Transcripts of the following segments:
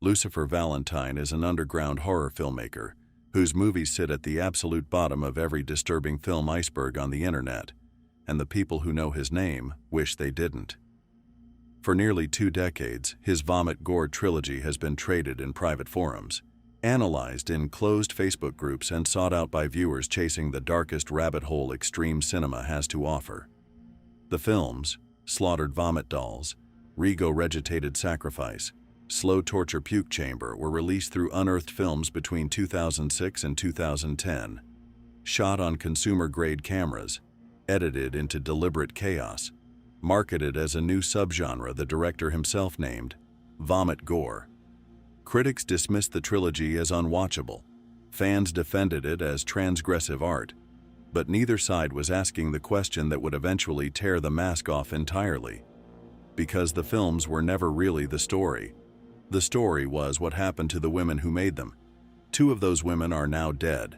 Lucifer Valentine is an underground horror filmmaker whose movies sit at the absolute bottom of every disturbing film iceberg on the internet, and the people who know his name wish they didn't. For nearly 2 decades, his Vomit Gore Trilogy has been traded in private forums, analyzed in closed Facebook groups, and sought out by viewers chasing the darkest rabbit hole extreme cinema has to offer. The films, Slaughtered Vomit Dolls, Regurgitated Sacrifice, Slow Torture Puke Chamber, were released through Unearthed Films between 2006 and 2010. Shot on consumer-grade cameras, edited into deliberate chaos, marketed as a new subgenre the director himself named Vomit Gore. Critics dismissed the trilogy as unwatchable. Fans defended it as transgressive art. But neither side was asking the question that would eventually tear the mask off entirely. Because the films were never really the story. The story was what happened to the women who made them. 2 of those women are now dead.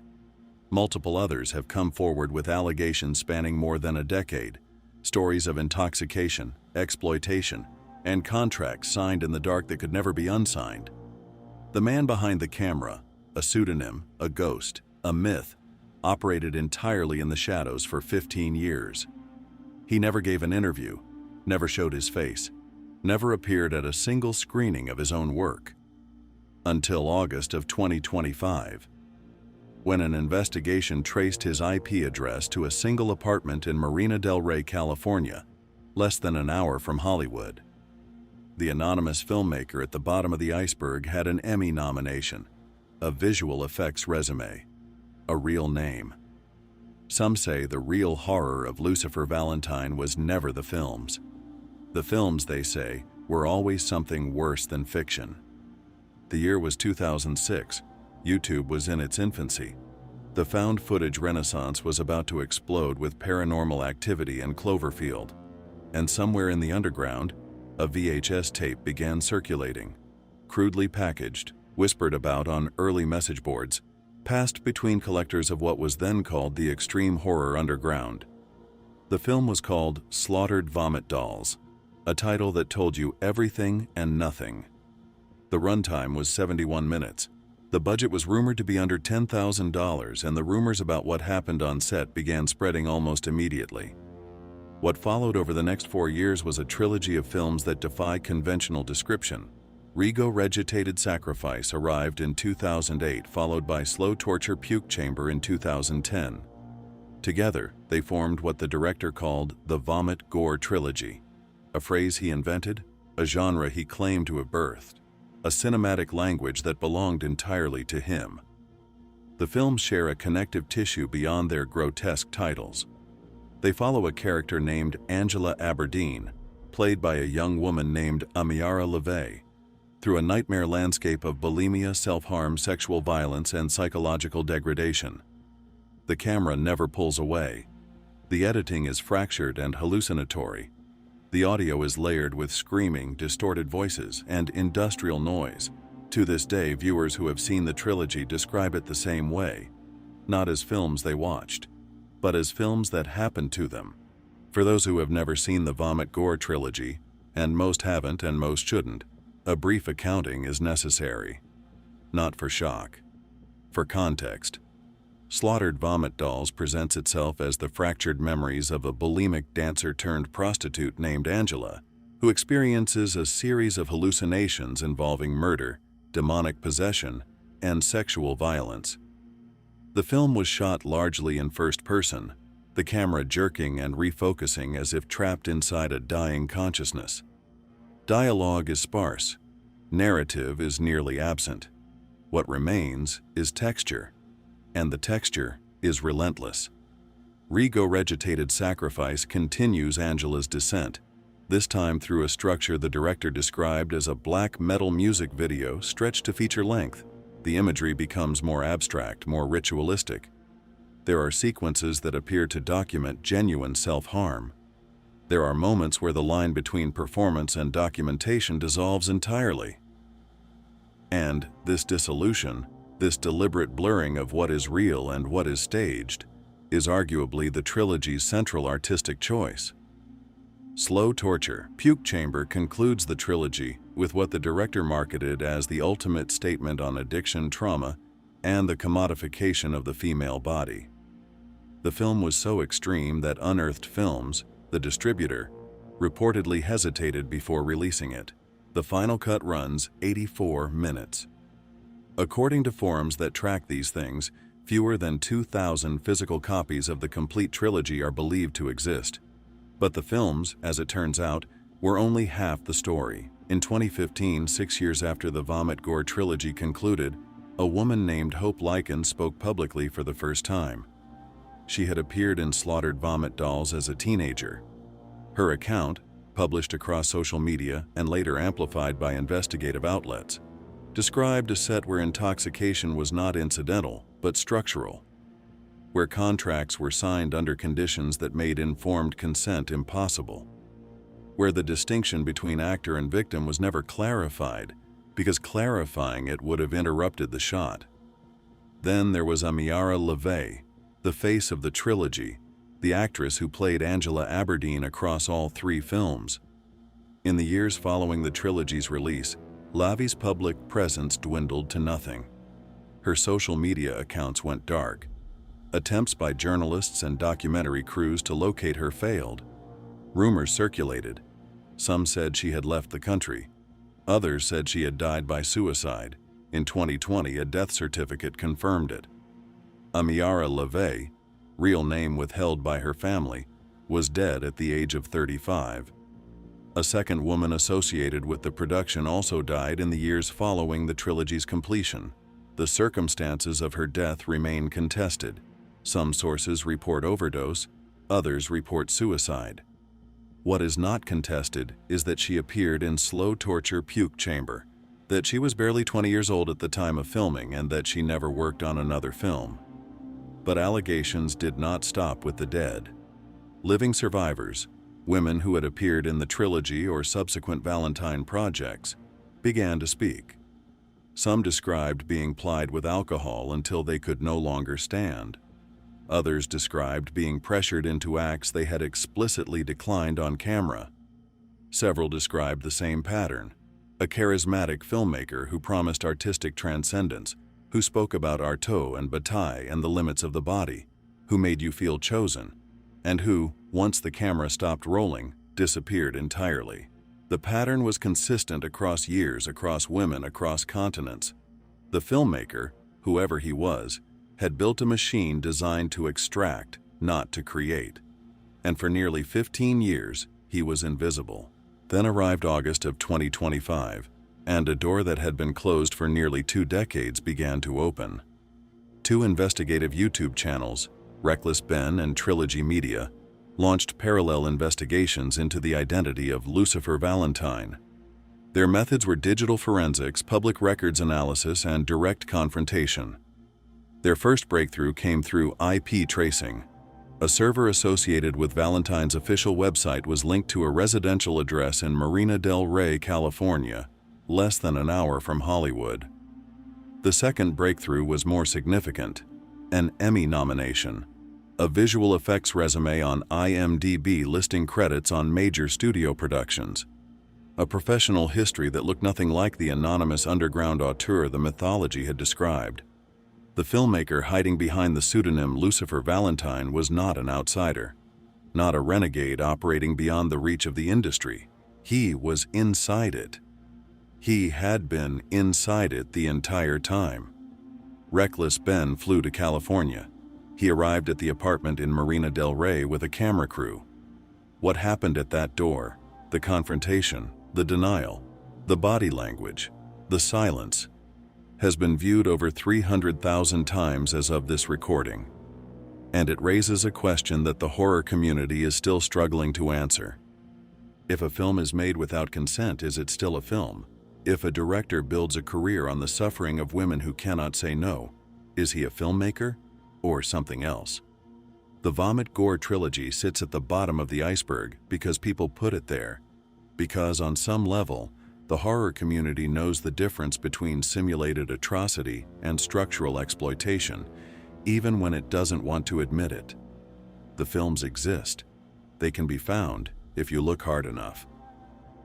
Multiple others have come forward with allegations spanning more than a decade, stories of intoxication, exploitation, and contracts signed in the dark that could never be unsigned. The man behind the camera, a pseudonym, a ghost, a myth, operated entirely in the shadows for 15 years. He never gave an interview, never showed his face, never appeared at a single screening of his own work. Until August of 2025, when an investigation traced his IP address to a single apartment in Marina del Rey, California, less than an hour from Hollywood. The anonymous filmmaker at the bottom of the iceberg had an Emmy nomination, a visual effects resume, a real name. Some say the real horror of Lucifer Valentine was never the films. The films, they say, were always something worse than fiction. The year was 2006. YouTube was in its infancy. The found footage renaissance was about to explode with Paranormal Activity and Cloverfield. And somewhere in the underground, a VHS tape began circulating, crudely packaged, whispered about on early message boards, passed between collectors of what was then called the extreme horror underground. The film was called Slaughtered Vomit Dolls, a title that told you everything and nothing. The runtime was 71 minutes. The budget was rumored to be under $10,000, and the rumors about what happened on set began spreading almost immediately. What followed over the next 4 years was a trilogy of films that defy conventional description. Regurgitated Sacrifice arrived in 2008, followed by Slow Torture Puke Chamber in 2010. Together, they formed what the director called the Vomit Gore Trilogy, a phrase he invented, a genre he claimed to have birthed, a cinematic language that belonged entirely to him. The films share a connective tissue beyond their grotesque titles. They follow a character named Angela Aberdeen, played by a young woman named Amiara LeVay, through a nightmare landscape of bulimia, self-harm, sexual violence, and psychological degradation. The camera never pulls away. The editing is fractured and hallucinatory. The audio is layered with screaming, distorted voices, and industrial noise. To this day, viewers who have seen the trilogy describe it the same way, not as films they watched, but as films that happened to them. For those who have never seen the Vomit Gore Trilogy, and most haven't and most shouldn't, a brief accounting is necessary. Not for shock, for context. Slaughtered Vomit Dolls presents itself as the fractured memories of a bulimic dancer-turned-prostitute named Angela, who experiences a series of hallucinations involving murder, demonic possession, and sexual violence. The film was shot largely in first person, the camera jerking and refocusing as if trapped inside a dying consciousness. Dialogue is sparse. Narrative is nearly absent. What remains is texture. And the texture is relentless. Regurgitated Sacrifice continues Angela's descent, this time through a structure the director described as a black metal music video stretched to feature length. The imagery becomes more abstract, more ritualistic. There are sequences that appear to document genuine self-harm. There are moments where the line between performance and documentation dissolves entirely. And this dissolution, this deliberate blurring of what is real and what is staged, is arguably the trilogy's central artistic choice. Slow Torture, Puke Chamber concludes the trilogy with what the director marketed as the ultimate statement on addiction, trauma, and the commodification of the female body. The film was so extreme that Unearthed Films, the distributor, reportedly hesitated before releasing it. The final cut runs 84 minutes. According to forums that track these things, fewer than 2,000 physical copies of the complete trilogy are believed to exist. But the films, as it turns out, were only half the story. In 2015, 6 years after the Vomit Gore Trilogy concluded, a woman named Hope Lycan spoke publicly for the first time. She had appeared in Slaughtered Vomit Dolls as a teenager. Her account, published across social media and later amplified by investigative outlets, described a set where intoxication was not incidental but structural, where contracts were signed under conditions that made informed consent impossible, where the distinction between actor and victim was never clarified because clarifying it would have interrupted the shot. Then there was Amiara LaVey, the face of the trilogy, the actress who played Angela Aberdeen across all 3 films. In the years following the trilogy's release, LaVey's public presence dwindled to nothing. Her social media accounts went dark. Attempts by journalists and documentary crews to locate her failed. Rumors circulated. Some said she had left the country. Others said she had died by suicide. In 2020, a death certificate confirmed it. Amiara LaVey, real name withheld by her family, was dead at the age of 35. A second woman associated with the production also died in the years following the trilogy's completion. The circumstances of her death remain contested. Some sources report overdose, others report suicide. What is not contested is that she appeared in Slow Torture Puke Chamber, that she was barely 20 years old at the time of filming, and that she never worked on another film. But allegations did not stop with the dead. Living survivors, women who had appeared in the trilogy or subsequent Valentine projects, began to speak. Some described being plied with alcohol until they could no longer stand. Others described being pressured into acts they had explicitly declined on camera. Several described the same pattern: a charismatic filmmaker who promised artistic transcendence, who spoke about arto and bataille and the limits of the body, who made you feel chosen, and who, once the camera stopped rolling, disappeared entirely. The pattern was consistent across years, across women, across continents. The filmmaker, whoever he was, had built a machine designed to extract, not to create. And for nearly 15 years, he was invisible. Then arrived August of 2025, and a door that had been closed for nearly 2 decades began to open. 2 investigative YouTube channels, Reckless Ben and Trilogy Media, launched parallel investigations into the identity of Lucifer Valentine. Their methods were digital forensics, public records analysis, and direct confrontation. Their first breakthrough came through IP tracing. A server associated with Valentine's official website was linked to a residential address in Marina del Rey, California, less than an hour from Hollywood. The second breakthrough was more significant: an Emmy nomination. A visual effects resume on IMDb listing credits on major studio productions. A professional history that looked nothing like the anonymous underground auteur the mythology had described. The filmmaker hiding behind the pseudonym Lucifer Valentine was not an outsider, not a renegade operating beyond the reach of the industry. He was inside it. He had been inside it the entire time. Reckless Ben flew to California. He arrived at the apartment in Marina del Rey with a camera crew. What happened at that door, the confrontation, the denial, the body language, the silence, has been viewed over 300,000 times as of this recording. And it raises a question that the horror community is still struggling to answer. If a film is made without consent, is it still a film? If a director builds a career on the suffering of women who cannot say no, is he a filmmaker? Or something else? The Vomit Gore Trilogy sits at the bottom of the iceberg because people put it there. Because on some level, the horror community knows the difference between simulated atrocity and structural exploitation, even when it doesn't want to admit it. The films exist. They can be found, if you look hard enough.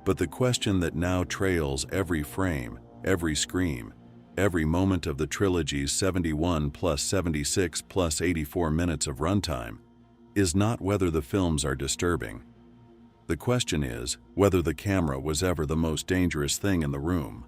But the question that now trails every frame, every scream, every moment of the trilogy's 71 plus 76 plus 84 minutes of runtime is not whether the films are disturbing. The question is whether the camera was ever the most dangerous thing in the room.